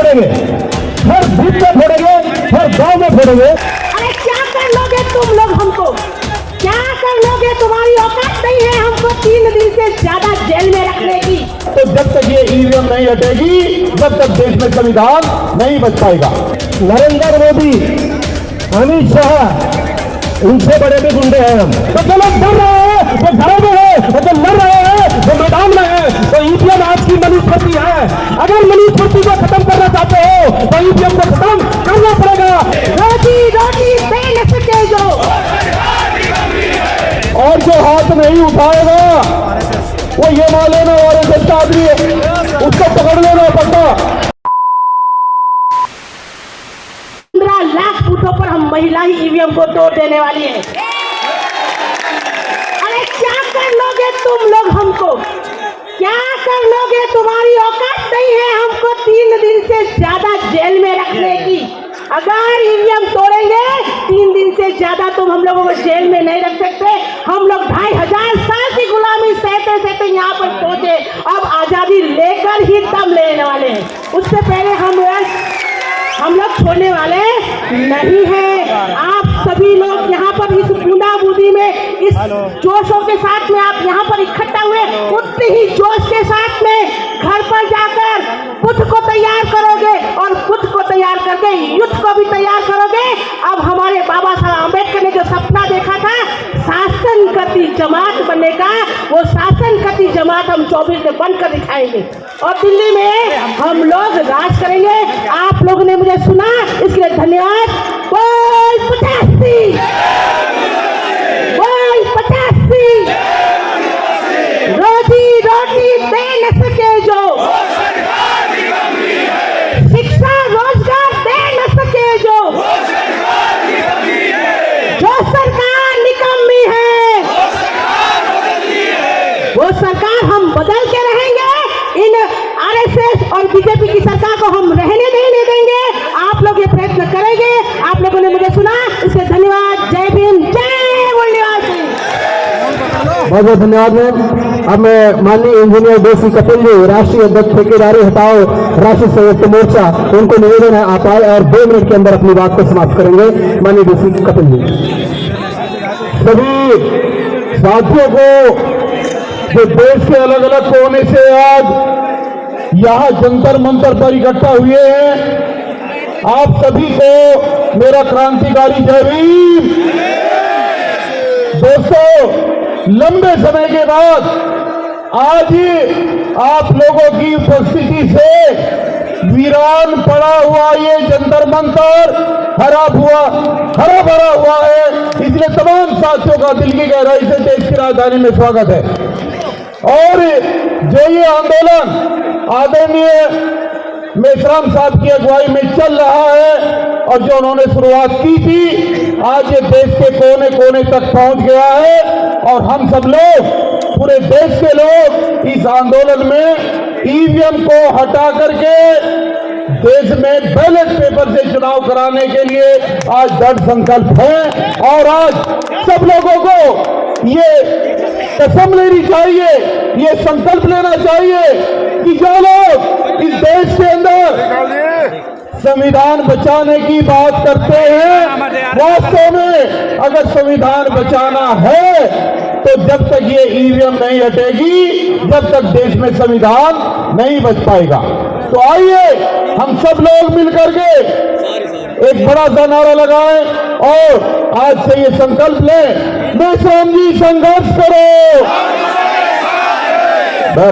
फोड़ेंगे, हर booth में फोड़ेंगे, हर गांव में फोड़ेंगे। अरे क्या कर लोगे तुम लोग हमको? क्या कर लोगे? तुम्हारी औकात नहीं है हमको 3 दिन से ज्यादा जेल में रखने की। तो जब तक ये ईवीएम नहीं हटेगी, जब तक देश में संविधान नहीं बच पाएगा। नरेंद्र मोदी, अमित शाह, उनसे बड़े भी गुंडे हैं हम। तो जो लोग डर रहे हैं, जो घरों में है, जो लड़ रहे हैं, जो मैदान में है, तो ईवीएम आज की मनुस्मृति है। अगर मनुस्मृति को खत्म करना चाहते हो तो ईवीएम को खत्म करना पड़ेगा। रोजी रोटी दे न सके जो, और जो हाथ नहीं उठाएगा वो ये मान लेना आरएसएस का आदमी है, उसको पकड़ लेना पड़ता। 15 लाख बूथों पर हम महिला ही ईवीएम को तोड़ देने वाली है। अरे क्या कर लोगे तुम लोग हमको? क्या कर लोगे? तुम्हारी औकात नहीं है हमको 3 दिन से ज्यादा जेल में रखने की। अगर ईवीएम तोड़ेंगे 3 दिन से ज्यादा तुम हम लोगों को जेल में नहीं रख सकते। हम लोग 2500 साल की गुलामी सहते सहते यहाँ पर पहुंचे, अब आजादी लेकर ही दम लेने वाले हैं। उससे पहले हम लोग छोड़ने वाले नहीं हैं। आप सभी लोग यहाँ पर इस बूंदाबूंदी में, इस जोशों के साथ में आप यहाँ पर इकट्ठा हुए, उतने ही जोश के साथ में घर पर जाकर बुद्ध को तैयार करोगे और बुद्ध को तैयार करके युद्ध को भी तैयार करोगे। अब हमारे बाबा साहब आम्बेडकर ने जो सपना देखा था शासन करती जमात बनने का, वो शासन करती जमात हम 24 में बनकर दिखाएंगे और दिल्ली में हम लोग राज करेंगे। आप लोगों ने मुझे सुना, इसके लिए धन्यवाद। बोल 85, बोल 85, रोजी रोटी दे न सके जो, शिक्षा रोजगार दे न सके जो सरकार निकम्मी है, वो सरकार हम बदल के रहेंगे। इन आरएसएस और बीजेपी की सरकार को हम रहने नहीं देंगे। आप लोग ये प्रयत्न करेंगे। आप लोगों ने मुझे सुना, इसके धन्यवाद। जय भीम, जय मूल्यवासी। बहुत बहुत धन्यवाद मैम। अब मैं माननीय इंजीनियर डीसी कपिल जी, राष्ट्रीय अध्यक्ष ठेकेदारी हटाओ राष्ट्रीय संयुक्त मोर्चा, उनको निवेदन है आप आए और 2 मिनट के अंदर अपनी बात को समाप्त करेंगे। माननीय डीसी कपिल जी। सभी साथियों को जो देश के अलग अलग कोने से आज यहाँ जंतर मंतर पर इकट्ठा हुए हैं, आप सभी को मेरा क्रांतिकारी जय भीम। दोस्तों, लंबे समय के बाद आज आप लोगों की उपस्थिति से वीरान पड़ा हुआ ये जंतर मंतर हरा भरा हुआ है। इसलिए तमाम साथियों का दिल की गहराई से देश की राजधानी में स्वागत है। और जो ये आंदोलन आदरणीय मेश्राम साहब की अगुवाई में चल रहा है और जो उन्होंने शुरुआत की थी, आज ये देश के कोने कोने तक पहुंच गया है और हम सब लोग, पूरे देश के लोग इस आंदोलन में ईवीएम को हटा करके देश में बैलेट पेपर से चुनाव कराने के लिए आज दृढ़ संकल्प है। और आज सब लोगों को ये कसम लेनी चाहिए, ये संकल्प लेना चाहिए कि जो लोग इस देश के अंदर संविधान बचाने की बात करते हैं, वास्तव में अगर संविधान बचाना है तो जब तक ये ईवीएम नहीं हटेगी, जब तक देश में संविधान नहीं बच पाएगा। तो आइए हम सब लोग मिलकर के एक बड़ा सा नारा लगाएं और आज से ये संकल्प लें, मेश्राम जी संघर्ष करो।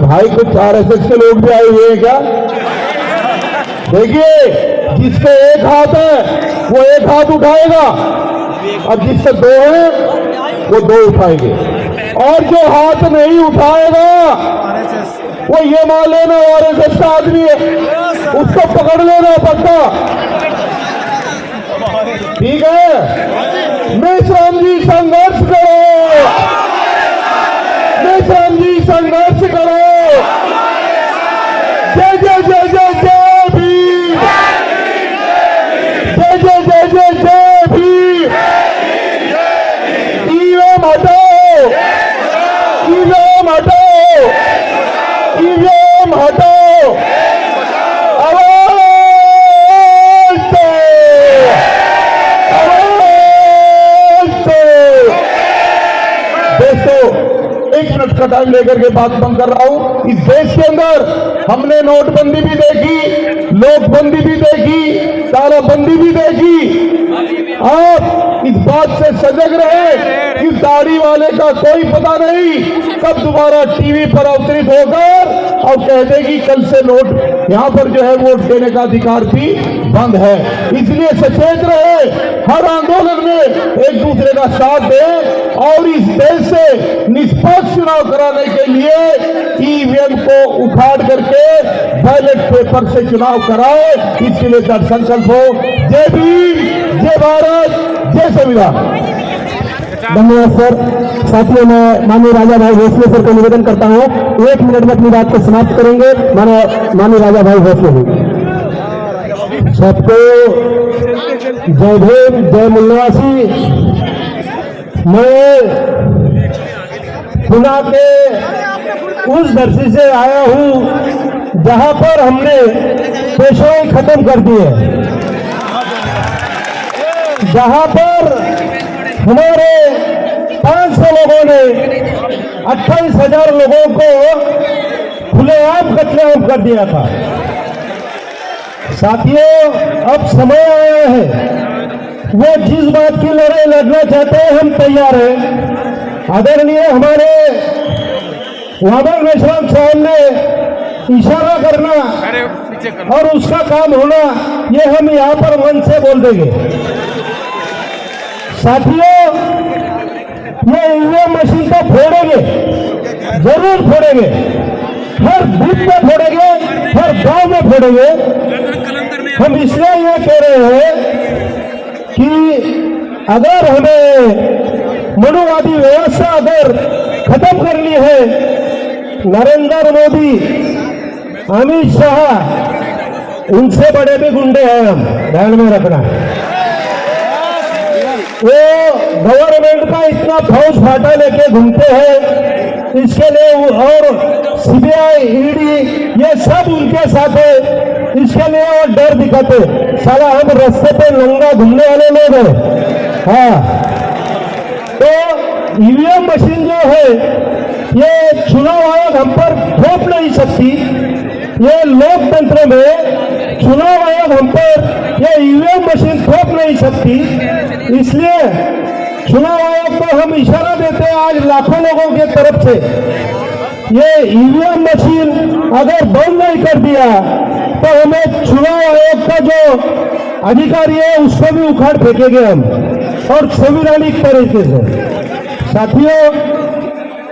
भाई कुछ आरएसएस के लोग भी आए हुए हैं क्या? देखिए, जिसके एक हाथ है वो एक हाथ उठाएगा और जिससे 2 है वो 2 उठाएंगे, और जो हाथ नहीं उठाएगा वो ये मान लेना आरएसएस का आदमी है, उसको पकड़ लेना पड़ता। ठीक है? मेश्राम जी संघर्ष करो, मेश्राम जी संघर्ष करो। जय जय जय जय जय भीम, जय जय जय जय जय भीम। ईवीएम हटाओ, ईवीएम हटाओ, ईवीएम हटाओ। आवाज का टाइम लेकर के बात बंद कर रहा हूं। इस देश के अंदर हमने नोटबंदी भी देखी, लोकबंदी भी देखी, तालाबंदी भी देखी। आप इस बात से सजग रहे कि दाढ़ी वाले का कोई पता नहीं कब दोबारा टीवी पर अवतरित होकर और कह देगी कल से नोट यहां पर जो है वोट देने का अधिकार भी बंद है। इसलिए सचेत रहे, हर आंदोलन में एक दूसरे का साथ दें और इस देश से निष्पक्ष चुनाव कराने के लिए ईवीएम को उखाड़ करके बैलेट पेपर से चुनाव कराए। इसके लिए दृढ़ संकल्प हो। जय भीम, जय भारत, जय संविधान। धन्यवाद सर। साथियों, मैं माननीय राजा भाई भोसले सर को निवेदन करता हूं 1 मिनट में अपनी बात को समाप्त करेंगे। माननीय राजा भाई भोसले जी। सबको जय भीम, जय मुल्लासी। मैं पुणे के उस धरती से आया हूं जहां पर हमने पेशवाई खत्म कर दी है, जहां पर हमारे 500 लोगों ने 28,000 लोगों को खुलेआम कत्लेआम कर दिया था। साथियों, अब समय आया है, वो जिस बात की लड़ाई लड़ना चाहते हैं हम तैयार हैं। आदरणीय हमारे वामन मेश्राम साहब ने इशारा करना और उसका काम होना, ये हम यहाँ पर मन से बोल देंगे। साथियों, ये ईवीएम मशीन तो फोड़ेंगे, जरूर फोड़ेंगे, हर बूथ में फोड़ेंगे, हर गांव में फोड़ेंगे। हम इसलिए ये कह रहे हैं कि अगर हमें मनुवादी व्यवस्था अगर खत्म करनी है, नरेंद्र मोदी, अमित शाह, उनसे बड़े भी गुंडे हैं हम, ध्यान में रखना। वो गवर्नमेंट का इतना फौज फाटा लेके घूमते हैं, इसके लिए और सीबीआई, ईडी, ये सब उनके साथ है। इसके लिए वो डर दिखाते, साला हम रास्ते पे नंगा घूमने वाले लोग हैं। हाँ, तो ईवीएम मशीन जो है, ये चुनाव आयोग हम पर थोप नहीं सकती। ये लोकतंत्र में चुनाव आयोग हम पर ये ईवीएम मशीन थोप नहीं सकती। इसलिए चुनाव आयोग को हम इशारा देते हैं आज लाखों लोगों के तरफ से, ये ईवीएम मशीन अगर बंद नहीं कर दिया तो हमें चुनाव आयोग का जो अधिकारी है उसको भी उखाड़ फेंकेंगे हम, और संवैधानिक तरीके से। साथियों,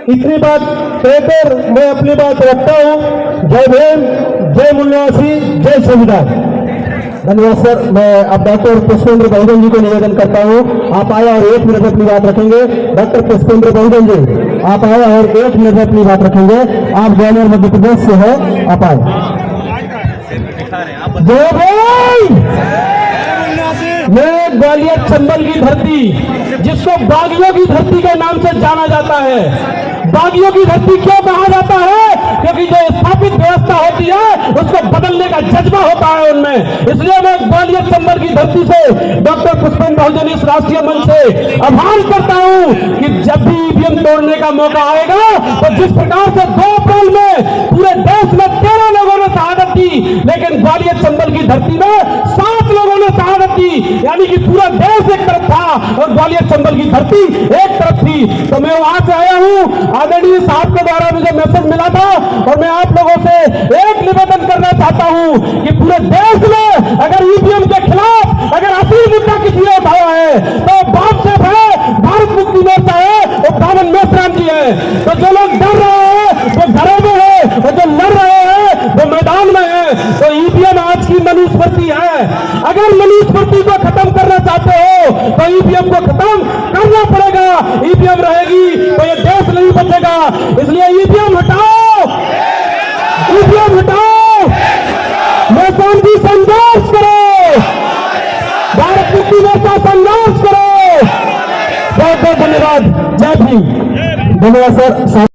इतनी बात कहकर मैं अपनी बात रखता हूं। जय भीम, जय मुल्लासी, जय संविधान। धन्यवाद सर। मैं अब डॉक्टर पुष्पेंद्र बहुजन जी को निवेदन करता हूं, आप आए और 1 मिनट में अपनी बात रखेंगे। डॉक्टर पुष्पेंद्र बहुजन जी, आप आए और 1 मिनट में अपनी बात रखेंगे। आप ग्वालियर मध्य प्रदेश से है, आप आए। जय भीम। मैं ग्वालियर चंबल की धरती, जिसको बागियों की धरती के नाम से जाना जाता है। बागियों की धरती क्यों कहा जाता है? क्योंकि जो स्थापित व्यवस्था होती है उसको बदलने का जज्बा होता है उनमें। इसलिए मैं ग्वालियर चंबल की धरती से डॉक्टर पुष्पेंद्र बहुजन इस राष्ट्रीय मंच से आह्वान करता हूं कि जब भी ईवीएम तोड़ने का मौका आएगा तो जिस प्रकार से 2 अप्रैल में पूरे देश में 13 लोगों ने शहादत दी, लेकिन ग्वालियर चंबल की धरती में 7 लोगों ने शहादत दी, यानी कि पूरा देश एक तरफ था और ग्वालियर चंबल की धरती एक तरफ थी। तो मैं वहां से आया हूं, आदरणीय साहब के द्वारा मुझे मैसेज मिला था और मैं आप लोगों से एक निवेदन करना चाहता हूं कि पूरे देश में अगर ईवीएम के खिलाफ अगर असली मुद्दा किसी ने उठाया है तो बाप से है, भारत मुक्ति मोर्चा है, वो बावन मेश्राम जी है। तो जो लोग डर रहे हैं वो घरों में है और जो लड़ रहे हैं वो मैदान में है। तो ईवीएम आज की मनुस्मृति है। अगर मनुस्मृति को खत्म करना चाहते हो तो ईवीएम को खत्म करना पड़ेगा। ईवीएम रहेगी तो ये देश नहीं बचेगा। इसलिए ईवीएम हटाओ, ईवीएम हटाओ, मेश्राम जी संघर्ष करो, भारत मुक्ति मोर्चा संघर्ष करो। बहुत बहुत धन्यवाद। जय भीम। धन्यवाद सर।